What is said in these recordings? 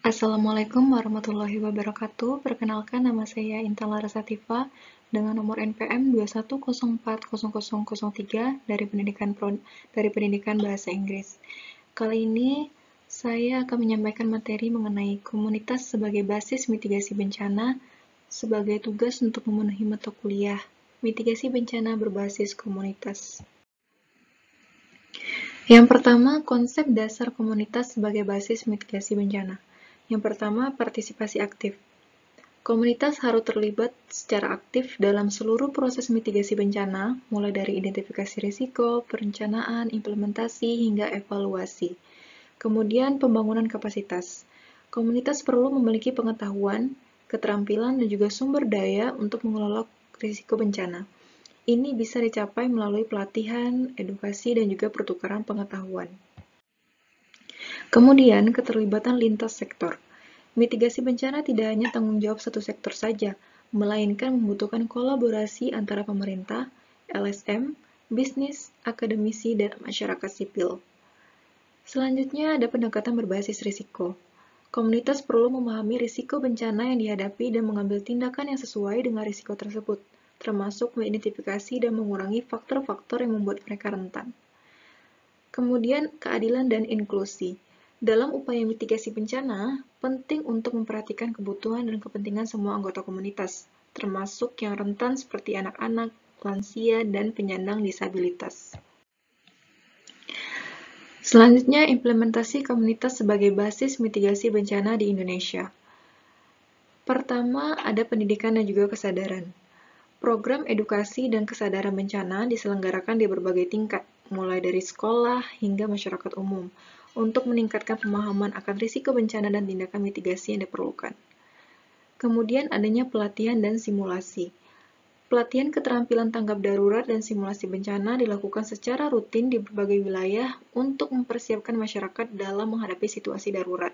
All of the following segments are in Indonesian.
Assalamualaikum warahmatullahi wabarakatuh. Perkenalkan, nama saya Intan Larasatifa dengan nomor NPM 2104003 dari Pendidikan Bahasa Inggris. Kali ini saya akan menyampaikan materi mengenai komunitas sebagai basis mitigasi bencana sebagai tugas untuk memenuhi mata kuliah mitigasi bencana berbasis komunitas. Yang pertama, konsep dasar komunitas sebagai basis mitigasi bencana. Yang pertama, partisipasi aktif. Komunitas harus terlibat secara aktif dalam seluruh proses mitigasi bencana, mulai dari identifikasi risiko, perencanaan, implementasi, hingga evaluasi. Kemudian, pembangunan kapasitas. Komunitas perlu memiliki pengetahuan, keterampilan, dan juga sumber daya untuk mengelola risiko bencana. Ini bisa dicapai melalui pelatihan, edukasi, dan juga pertukaran pengetahuan. Kemudian, keterlibatan lintas sektor. Mitigasi bencana tidak hanya tanggung jawab satu sektor saja, melainkan membutuhkan kolaborasi antara pemerintah, LSM, bisnis, akademisi, dan masyarakat sipil. Selanjutnya ada pendekatan berbasis risiko. Komunitas perlu memahami risiko bencana yang dihadapi dan mengambil tindakan yang sesuai dengan risiko tersebut, termasuk mengidentifikasi dan mengurangi faktor-faktor yang membuat mereka rentan. Kemudian, keadilan dan inklusi. Dalam upaya mitigasi bencana, penting untuk memperhatikan kebutuhan dan kepentingan semua anggota komunitas, termasuk yang rentan seperti anak-anak, lansia, dan penyandang disabilitas. Selanjutnya, implementasi komunitas sebagai basis mitigasi bencana di Indonesia. Pertama, ada pendidikan dan juga kesadaran. Program edukasi dan kesadaran bencana diselenggarakan di berbagai tingkat, mulai dari sekolah hingga masyarakat umum, untuk meningkatkan pemahaman akan risiko bencana dan tindakan mitigasi yang diperlukan. Kemudian adanya pelatihan dan simulasi. Pelatihan keterampilan tanggap darurat dan simulasi bencana dilakukan secara rutin di berbagai wilayah untuk mempersiapkan masyarakat dalam menghadapi situasi darurat.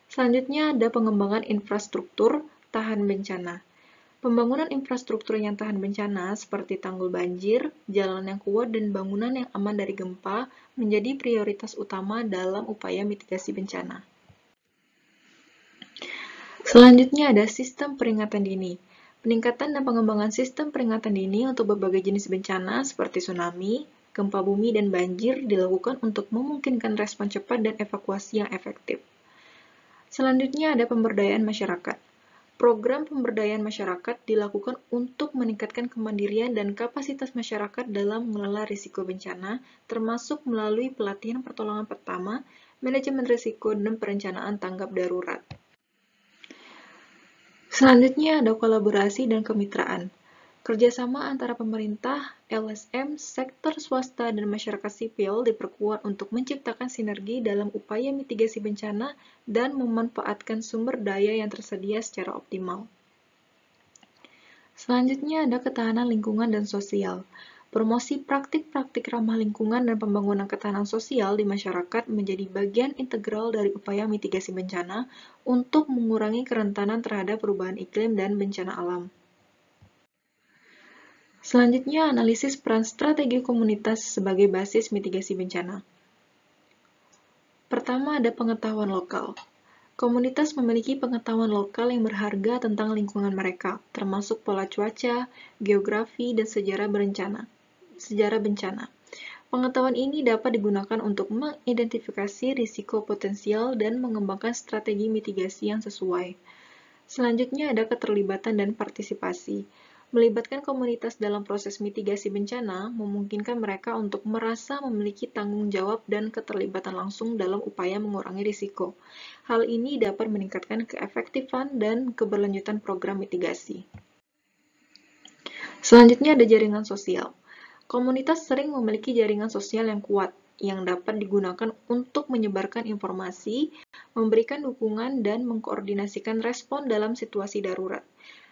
Selanjutnya ada pengembangan infrastruktur tahan bencana. Pembangunan infrastruktur yang tahan bencana seperti tanggul banjir, jalan yang kuat, dan bangunan yang aman dari gempa menjadi prioritas utama dalam upaya mitigasi bencana. Selanjutnya ada sistem peringatan dini. Peningkatan dan pengembangan sistem peringatan dini untuk berbagai jenis bencana seperti tsunami, gempa bumi, dan banjir dilakukan untuk memungkinkan respon cepat dan evakuasi yang efektif. Selanjutnya ada pemberdayaan masyarakat. Program pemberdayaan masyarakat dilakukan untuk meningkatkan kemandirian dan kapasitas masyarakat dalam mengelola risiko bencana, termasuk melalui pelatihan pertolongan pertama, manajemen risiko, dan perencanaan tanggap darurat. Selanjutnya ada kolaborasi dan kemitraan. Kerjasama antara pemerintah, LSM, sektor swasta, dan masyarakat sipil diperkuat untuk menciptakan sinergi dalam upaya mitigasi bencana dan memanfaatkan sumber daya yang tersedia secara optimal. Selanjutnya ada ketahanan lingkungan dan sosial. Promosi praktik-praktik ramah lingkungan dan pembangunan ketahanan sosial di masyarakat menjadi bagian integral dari upaya mitigasi bencana untuk mengurangi kerentanan terhadap perubahan iklim dan bencana alam. Selanjutnya, analisis peran strategi komunitas sebagai basis mitigasi bencana. Pertama, ada pengetahuan lokal. Komunitas memiliki pengetahuan lokal yang berharga tentang lingkungan mereka, termasuk pola cuaca, geografi, dan sejarah bencana. Pengetahuan ini dapat digunakan untuk mengidentifikasi risiko potensial dan mengembangkan strategi mitigasi yang sesuai. Selanjutnya ada keterlibatan dan partisipasi. Melibatkan komunitas dalam proses mitigasi bencana memungkinkan mereka untuk merasa memiliki tanggung jawab dan keterlibatan langsung dalam upaya mengurangi risiko. Hal ini dapat meningkatkan keefektifan dan keberlanjutan program mitigasi. Selanjutnya ada jaringan sosial. Komunitas sering memiliki jaringan sosial yang kuat, yang dapat digunakan untuk menyebarkan informasi, memberikan dukungan, dan mengkoordinasikan respon dalam situasi darurat.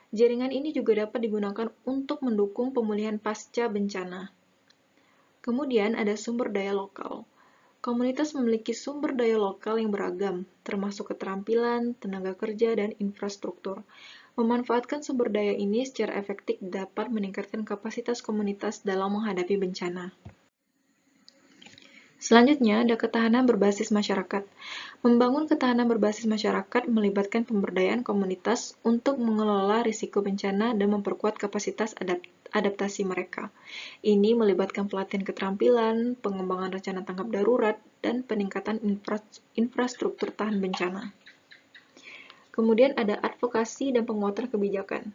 Jaringan ini juga dapat digunakan untuk mendukung pemulihan pasca bencana. Kemudian ada sumber daya lokal. Komunitas memiliki sumber daya lokal yang beragam, termasuk keterampilan, tenaga kerja, dan infrastruktur. Memanfaatkan sumber daya ini secara efektif dapat meningkatkan kapasitas komunitas dalam menghadapi bencana. Selanjutnya, ada ketahanan berbasis masyarakat. Membangun ketahanan berbasis masyarakat melibatkan pemberdayaan komunitas untuk mengelola risiko bencana dan memperkuat kapasitas adaptasi mereka. Ini melibatkan pelatihan keterampilan, pengembangan rencana tanggap darurat, dan peningkatan infrastruktur tahan bencana. Kemudian ada advokasi dan penguatan kebijakan.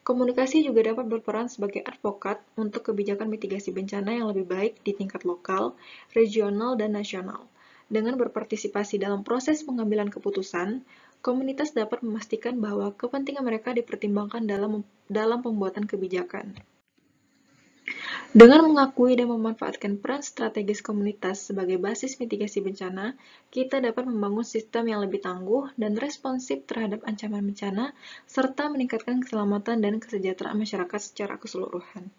Komunikasi juga dapat berperan sebagai advokat untuk kebijakan mitigasi bencana yang lebih baik di tingkat lokal, regional, dan nasional. Dengan berpartisipasi dalam proses pengambilan keputusan, komunitas dapat memastikan bahwa kepentingan mereka dipertimbangkan dalam pembuatan kebijakan. Dengan mengakui dan memanfaatkan peran strategis komunitas sebagai basis mitigasi bencana, kita dapat membangun sistem yang lebih tangguh dan responsif terhadap ancaman bencana, serta meningkatkan keselamatan dan kesejahteraan masyarakat secara keseluruhan.